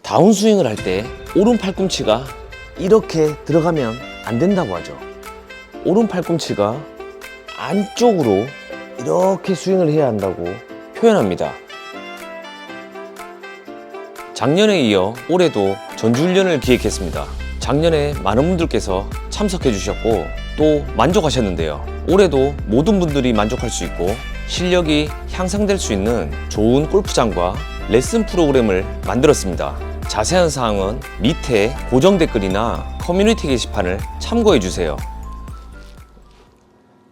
다운스윙을 할 때 오른 팔꿈치가 이렇게 들어가면 안 된다고 하죠. 오른 팔꿈치가 안쪽으로 이렇게 스윙을 해야 한다고 표현합니다. 작년에 이어 올해도 전주훈련을 기획했습니다. 작년에 많은 분들께서 참석해 주셨고 또 만족하셨는데요. 올해도 모든 분들이 만족할 수 있고 실력이 향상될 수 있는 좋은 골프장과 레슨 프로그램을 만들었습니다. 자세한 사항은 밑에 고정 댓글이나 커뮤니티 게시판을 참고해 주세요.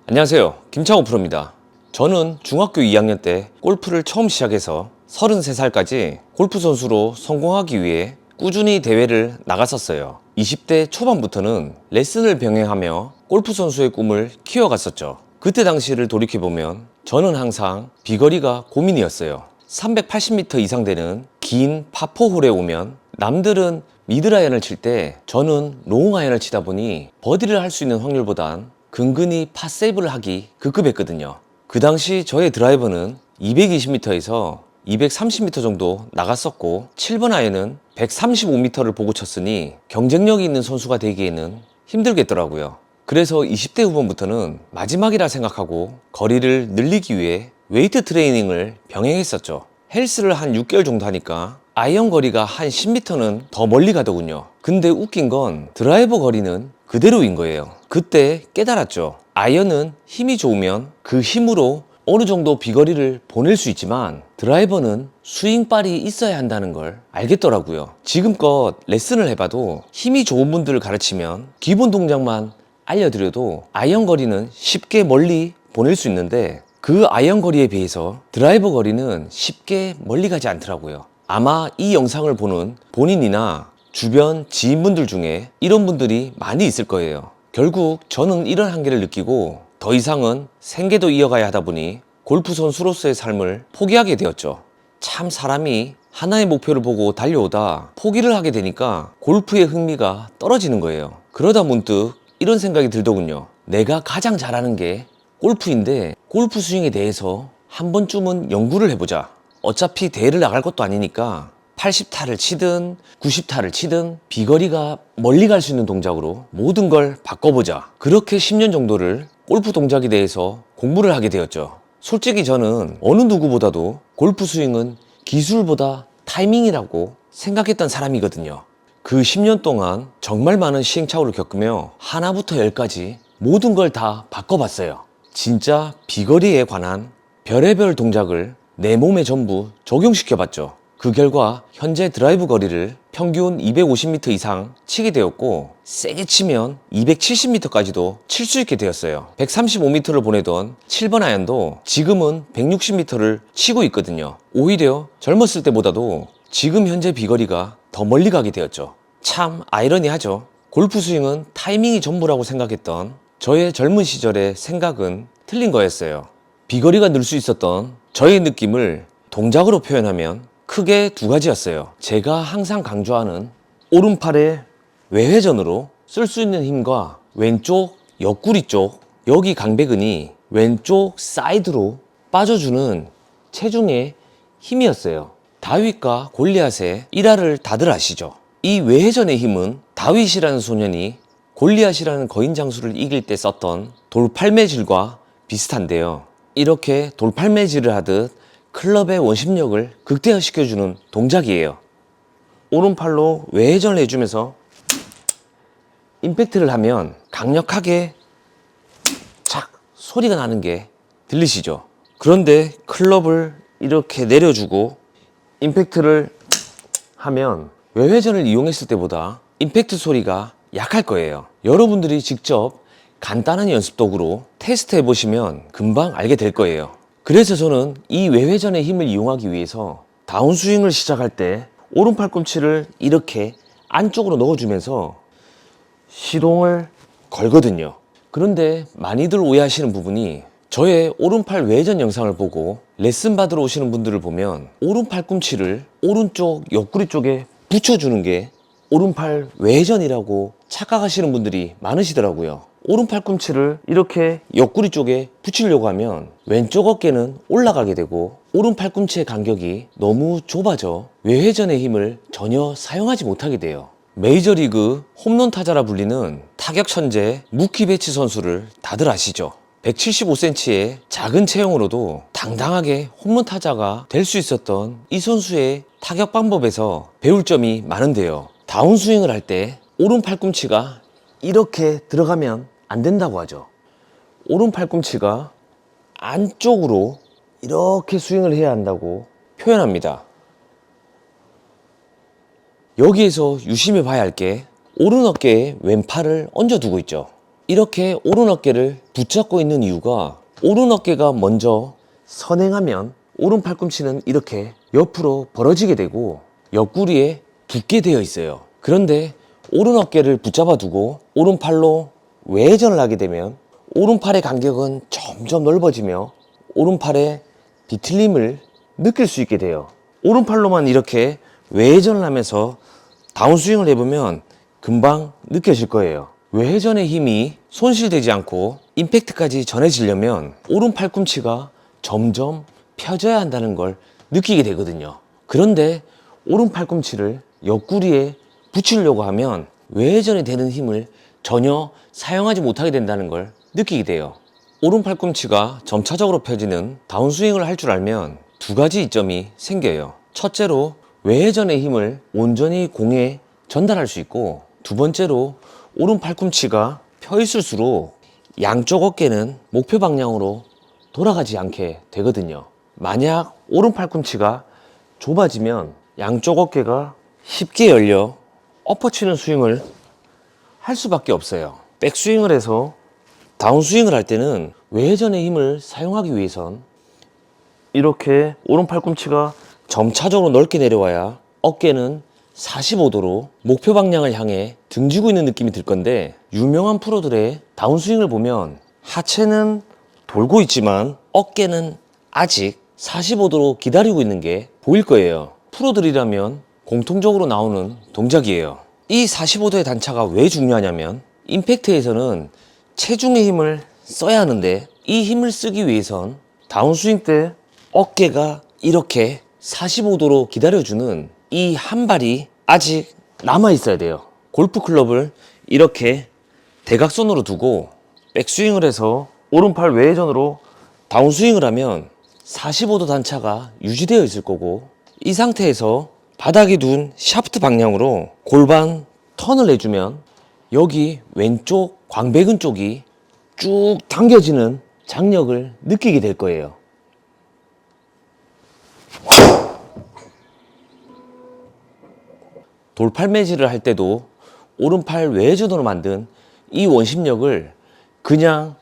안녕하세요, 김창호 프로입니다. 저는 중학교 2학년 때 골프를 처음 시작해서 33살까지 골프 선수로 성공하기 위해 꾸준히 대회를 나갔었어요. 20대 초반부터는 레슨을 병행하며 골프 선수의 꿈을 키워갔었죠. 그때 당시를 돌이켜보면 저는 항상 비거리가 고민이었어요. 380m 이상 되는 긴 파4홀에 오면 남들은 미드아이언을 칠 때 저는 롱아이언을 치다 보니 버디를 할 수 있는 확률보단 근근히 파7를 하기 급급했거든요. 그 당시 저의 드라이버는 220m에서 230m 정도 나갔었고 7번 아이언은 135m를 보고 쳤으니 경쟁력이 있는 선수가 되기에는 힘들겠더라고요. 그래서 20대 후반부터는 마지막이라 생각하고 거리를 늘리기 위해 웨이트 트레이닝을 병행했었죠. 헬스를 한 6개월 정도 하니까 아이언 거리가 한 10m는 더 멀리 가더군요. 근데 웃긴 건 드라이버 거리는 그대로인 거예요. 그때 깨달았죠. 아이언은 힘이 좋으면 그 힘으로 어느 정도 비거리를 보낼 수 있지만 드라이버는 스윙발이 있어야 한다는 걸 알겠더라고요. 지금껏 레슨을 해봐도 힘이 좋은 분들을 가르치면 기본 동작만 알려드려도 아이언 거리는 쉽게 멀리 보낼 수 있는데 그 아이언 거리에 비해서 드라이버 거리는 쉽게 멀리 가지 않더라고요. 아마 이 영상을 보는 본인이나 주변 지인분들 중에 이런 분들이 많이 있을 거예요. 결국 저는 이런 한계를 느끼고 더 이상은 생계도 이어가야 하다 보니 골프 선수로서의 삶을 포기하게 되었죠. 참 사람이 하나의 목표를 보고 달려오다 포기를 하게 되니까 골프의 흥미가 떨어지는 거예요. 그러다 문득 이런 생각이 들더군요. 내가 가장 잘하는 게 골프인데 골프 스윙에 대해서 한 번쯤은 연구를 해보자. 어차피 대회를 나갈 것도 아니니까 80타를 치든 90타를 치든 비거리가 멀리 갈 수 있는 동작으로 모든 걸 바꿔보자. 그렇게 10년 정도를 골프 동작에 대해서 공부를 하게 되었죠. 솔직히 저는 어느 누구보다도 골프 스윙은 기술보다 타이밍이라고 생각했던 사람이거든요. 그 10년 동안 정말 많은 시행착오를 겪으며 하나부터 열까지 모든 걸 다 바꿔봤어요. 진짜 비거리에 관한 별의별 동작을 내 몸에 전부 적용시켜봤죠. 그 결과 현재 드라이브 거리를 평균 250m 이상 치게 되었고 세게 치면 270m까지도 칠 수 있게 되었어요. 135m를 보내던 7번 아이언도 지금은 160m를 치고 있거든요. 오히려 젊었을 때보다도 지금 현재 비거리가 더 멀리 가게 되었죠. 참 아이러니하죠. 골프 스윙은 타이밍이 전부라고 생각했던 저의 젊은 시절의 생각은 틀린 거였어요. 비거리가 늘 수 있었던 저의 느낌을 동작으로 표현하면 크게 두 가지였어요. 제가 항상 강조하는 오른팔의 외회전으로 쓸 수 있는 힘과 왼쪽 옆구리 쪽 여기 강배근이 왼쪽 사이드로 빠져주는 체중의 힘이었어요. 다윗과 골리앗의 일화를 다들 아시죠? 이 외회전의 힘은 다윗이라는 소년이 골리앗이라는 거인 장수를 이길 때 썼던 돌팔매질과 비슷한데요. 이렇게 돌팔매질을 하듯 클럽의 원심력을 극대화시켜주는 동작이에요. 오른팔로 외회전을 해주면서 임팩트를 하면 강력하게 착 소리가 나는 게 들리시죠? 그런데 클럽을 이렇게 내려주고 임팩트를 하면 외회전을 이용했을 때보다 임팩트 소리가 약할 거예요. 여러분들이 직접 간단한 연습 도구로 테스트 해보시면 금방 알게 될 거예요. 그래서 저는 이 외회전의 힘을 이용하기 위해서 다운스윙을 시작할 때 오른 팔꿈치를 이렇게 안쪽으로 넣어주면서 시동을 걸거든요. 그런데 많이들 오해하시는 부분이 저의 오른팔 외회전 영상을 보고 레슨 받으러 오시는 분들을 보면 오른 팔꿈치를 오른쪽 옆구리 쪽에 붙여주는 게 오른팔 외회전이라고 착각하시는 분들이 많으시더라고요. 오른 팔꿈치를 이렇게 옆구리 쪽에 붙이려고 하면 왼쪽 어깨는 올라가게 되고 오른 팔꿈치의 간격이 너무 좁아져 외회전의 힘을 전혀 사용하지 못하게 돼요. 메이저리그 홈런 타자라 불리는 타격 천재 무키 베츠 선수를 다들 아시죠? 175cm의 작은 체형으로도 당당하게 홈런 타자가 될 수 있었던 이 선수의 타격 방법에서 배울 점이 많은데요. 다운스윙을 할 때 오른 팔꿈치가 이렇게 들어가면 안 된다고 하죠. 오른 팔꿈치가 안쪽으로 이렇게 스윙을 해야 한다고 표현합니다. 여기에서 유심히 봐야 할 게 오른 어깨에 왼팔을 얹어두고 있죠. 이렇게 오른 어깨를 붙잡고 있는 이유가 오른 어깨가 먼저 선행하면 오른 팔꿈치는 이렇게 옆으로 벌어지게 되고 옆구리에 붙게 되어 있어요. 그런데 오른 어깨를 붙잡아 두고 오른팔로 외회전을 하게 되면 오른팔의 간격은 점점 넓어지며 오른팔의 뒤틀림을 느낄 수 있게 돼요. 오른팔로만 이렇게 외회전을 하면서 다운스윙을 해보면 금방 느껴질 거예요. 외회전의 힘이 손실되지 않고 임팩트까지 전해지려면 오른 팔꿈치가 점점 펴져야 한다는 걸 느끼게 되거든요. 그런데 오른 팔꿈치를 옆구리에 붙이려고 하면 외회전이 되는 힘을 전혀 사용하지 못하게 된다는 걸 느끼게 돼요. 오른 팔꿈치가 점차적으로 펴지는 다운스윙을 할 줄 알면 두 가지 이점이 생겨요. 첫째로 외회전의 힘을 온전히 공에 전달할 수 있고, 두 번째로 오른 팔꿈치가 펴 있을수록 양쪽 어깨는 목표 방향으로 돌아가지 않게 되거든요. 만약 오른 팔꿈치가 좁아지면 양쪽 어깨가 쉽게 열려 엎어치는 스윙을 할 수밖에 없어요. 백스윙을 해서 다운스윙을 할 때는 외회전의 힘을 사용하기 위해선 이렇게 오른 팔꿈치가 점차적으로 넓게 내려와야 어깨는 45도로 목표 방향을 향해 등지고 있는 느낌이 들 건데, 유명한 프로들의 다운스윙을 보면 하체는 돌고 있지만 어깨는 아직 45도로 기다리고 있는 게 보일 거예요. 프로들이라면 공통적으로 나오는 동작이에요. 이 45도의 단차가 왜 중요하냐면 임팩트에서는 체중의 힘을 써야 하는데, 이 힘을 쓰기 위해선 다운스윙 때 어깨가 이렇게 45도로 기다려주는 이 한 발이 아직 남아 있어야 돼요. 골프 클럽을 이렇게 대각선으로 두고 백스윙을 해서 오른팔 외회전으로 다운스윙을 하면 45도 단차가 유지되어 있을 거고, 이 상태에서 바닥에 둔 샤프트 방향으로 골반 턴을 해주면 여기 왼쪽 광배근 쪽이 쭉 당겨지는 장력을 느끼게 될 거예요. 돌팔 매질을 할 때도 오른팔 외회전으로 만든 이 원심력을 그냥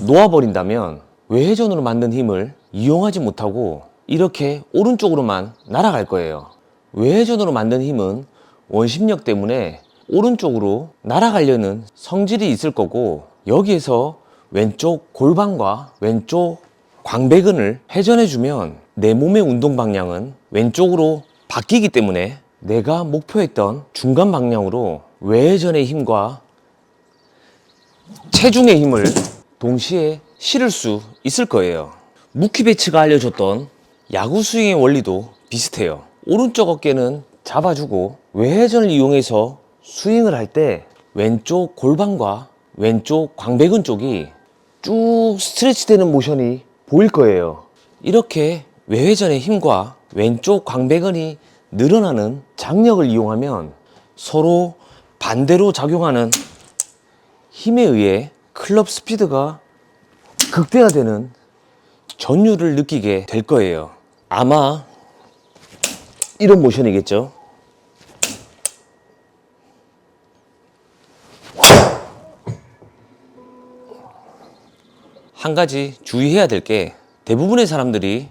놓아버린다면 외회전으로 만든 힘을 이용하지 못하고 이렇게 오른쪽으로만 날아갈 거예요. 외회전으로 만든 힘은 원심력 때문에 오른쪽으로 날아가려는 성질이 있을 거고, 여기에서 왼쪽 골반과 왼쪽 광배근을 회전해주면 내 몸의 운동 방향은 왼쪽으로 바뀌기 때문에 내가 목표했던 중간 방향으로 외회전의 힘과 체중의 힘을 동시에 실을 수 있을 거예요. 무키 베츠가 알려줬던 야구 스윙의 원리도 비슷해요. 오른쪽 어깨는 잡아주고 외회전을 이용해서 스윙을 할 때 왼쪽 골반과 왼쪽 광배근 쪽이 쭉 스트레치 되는 모션이 보일 거예요. 이렇게 외회전의 힘과 왼쪽 광배근이 늘어나는 장력을 이용하면 서로 반대로 작용하는 힘에 의해 클럽 스피드가 극대화되는 전율을 느끼게 될 거예요. 아마 이런 모션이겠죠. 한 가지 주의해야 될 게, 대부분의 사람들이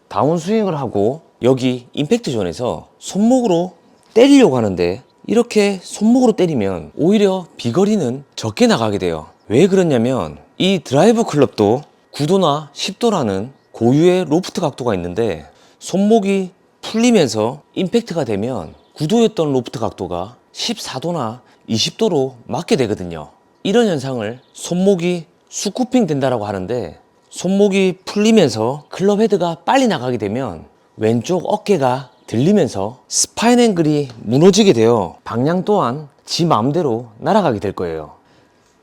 다운스윙을 하고 여기 임팩트 존에서 손목으로 때리려고 하는데, 이렇게 손목으로 때리면 오히려 비거리는 적게 나가게 돼요. 왜 그러냐면 이 드라이버 클럽도 9도나 10도라는 고유의 로프트 각도가 있는데, 손목이 풀리면서 임팩트가 되면 9도였던 로프트 각도가 14도나 20도로 맞게 되거든요. 이런 현상을 손목이 스쿠핑 된다라고 하는데, 손목이 풀리면서 클럽 헤드가 빨리 나가게 되면 왼쪽 어깨가 들리면서 스파인 앵글이 무너지게 되어 방향 또한 지 마음대로 날아가게 될 거예요.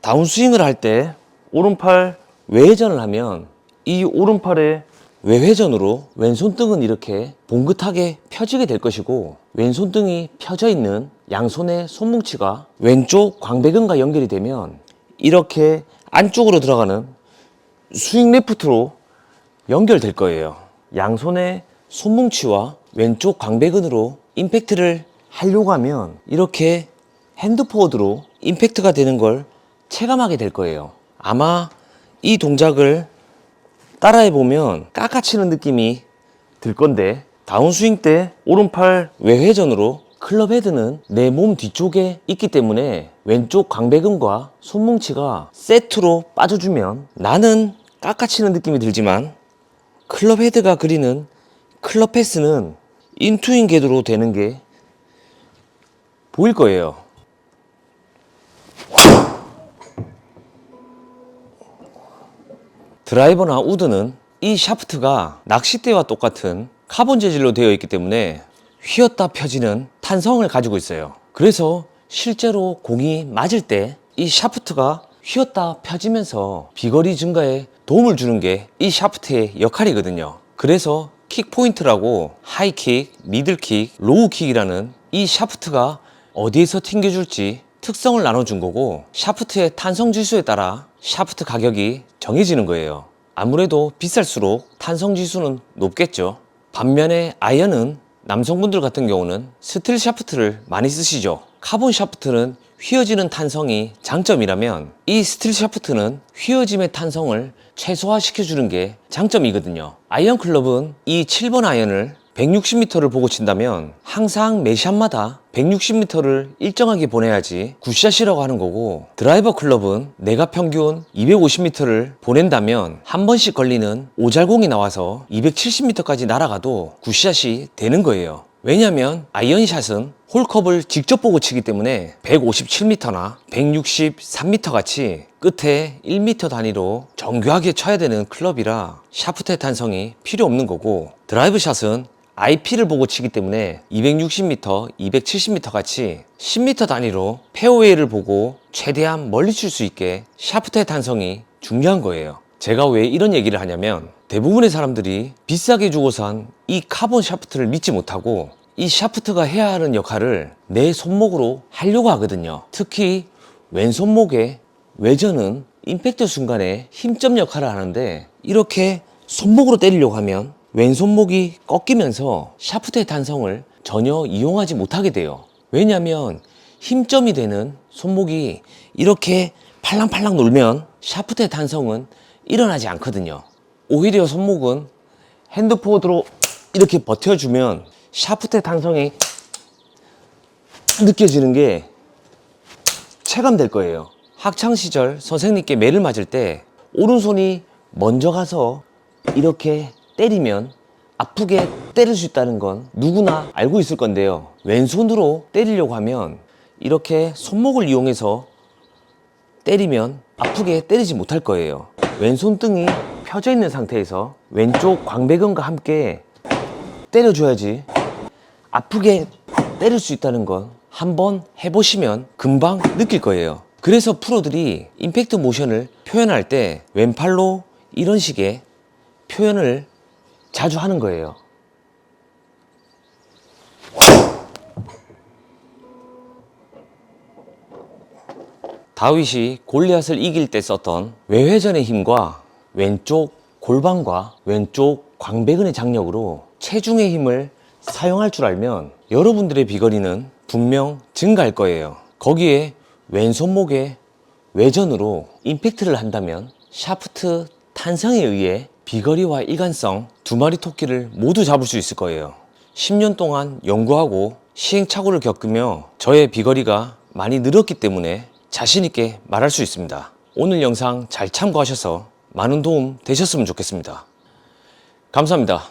다운스윙을 할 때 오른팔 외회전을 하면 이 오른팔의 외회전으로 왼손등은 이렇게 봉긋하게 펴지게 될 것이고, 왼손등이 펴져 있는 양손의 손뭉치가 왼쪽 광배근과 연결이 되면 이렇게 안쪽으로 들어가는 스윙 레프트로 연결될 거예요. 양손의 손뭉치와 왼쪽 광배근으로 임팩트를 하려고 하면 이렇게 핸드포워드로 임팩트가 되는 걸 체감하게 될 거예요. 아마 이 동작을 따라해 보면 깎아치는 느낌이 들 건데, 다운스윙 때 오른팔 외회전으로 클럽 헤드는 내 몸 뒤쪽에 있기 때문에 왼쪽 광배근과 손뭉치가 세트로 빠져주면 나는 깎아치는 느낌이 들지만 클럽 헤드가 그리는 클럽 패스는 인투인 궤도로 되는 게 보일 거예요. 드라이버나 우드는 이 샤프트가 낚싯대와 똑같은 카본 재질로 되어 있기 때문에 휘었다 펴지는 탄성을 가지고 있어요. 그래서 실제로 공이 맞을 때 이 샤프트가 휘었다 펴지면서 비거리 증가에 도움을 주는 게 이 샤프트의 역할이거든요. 그래서 킥 포인트라고 하이킥, 미들킥, 로우킥이라는 이 샤프트가 어디에서 튕겨줄지 특성을 나눠준 거고, 샤프트의 탄성 지수에 따라 샤프트 가격이 정해지는 거예요. 아무래도 비쌀수록 탄성 지수는 높겠죠. 반면에 아이언은 남성분들 같은 경우는 스틸 샤프트를 많이 쓰시죠. 카본 샤프트는 휘어지는 탄성이 장점이라면 이 스틸 샤프트는 휘어짐의 탄성을 최소화시켜주는 게 장점이거든요. 아이언 클럽은 이 7번 아이언을 160m를 보고 친다면 항상 매 샷마다 160m를 일정하게 보내야지 굿샷이라고 하는 거고, 드라이버 클럽은 내가 평균 250m를 보낸다면 한 번씩 걸리는 오잘공이 나와서 270m까지 날아가도 굿샷이 되는 거예요. 왜냐면 아이언샷은 홀컵을 직접 보고 치기 때문에 157m나 163m 같이 끝에 1m 단위로 정교하게 쳐야 되는 클럽이라 샤프트의 탄성이 필요 없는 거고, 드라이브 샷은 IP를 보고 치기 때문에 260m, 270m 같이 10m 단위로 페어웨이를 보고 최대한 멀리 칠 수 있게 샤프트의 탄성이 중요한 거예요. 제가 왜 이런 얘기를 하냐면, 대부분의 사람들이 비싸게 주고 산 이 카본 샤프트를 믿지 못하고 이 샤프트가 해야 하는 역할을 내 손목으로 하려고 하거든요. 특히 왼손목의 외전은 임팩트 순간에 힘점 역할을 하는데, 이렇게 손목으로 때리려고 하면 왼손목이 꺾이면서 샤프트의 탄성을 전혀 이용하지 못하게 돼요. 왜냐하면 힘점이 되는 손목이 이렇게 팔랑팔랑 놀면 샤프트의 탄성은 일어나지 않거든요. 오히려 손목은 핸드포워드로 이렇게 버텨주면 샤프트의 탄성이 느껴지는 게 체감될 거예요. 학창시절 선생님께 매를 맞을 때 오른손이 먼저 가서 이렇게 때리면 아프게 때릴 수 있다는 건 누구나 알고 있을 건데요. 왼손으로 때리려고 하면 이렇게 손목을 이용해서 때리면 아프게 때리지 못할 거예요. 왼손등이 펴져 있는 상태에서 왼쪽 광배근과 함께 때려줘야지 아프게 때릴 수 있다는 건 한번 해보시면 금방 느낄 거예요. 그래서 프로들이 임팩트 모션을 표현할 때 왼팔로 이런 식의 표현을 자주 하는 거예요. 다윗이 골리앗을 이길 때 썼던 외회전의 힘과 왼쪽 골반과 왼쪽 광배근의 장력으로 체중의 힘을 사용할 줄 알면 여러분들의 비거리는 분명 증가할 거예요. 거기에 왼손목의 외전으로 임팩트를 한다면 샤프트 탄성에 의해 비거리와 일관성 두 마리 토끼를 모두 잡을 수 있을 거예요. 10년 동안 연구하고 시행착오를 겪으며 저의 비거리가 많이 늘었기 때문에 자신있게 말할 수 있습니다. 오늘 영상 잘 참고하셔서 많은 도움 되셨으면 좋겠습니다. 감사합니다.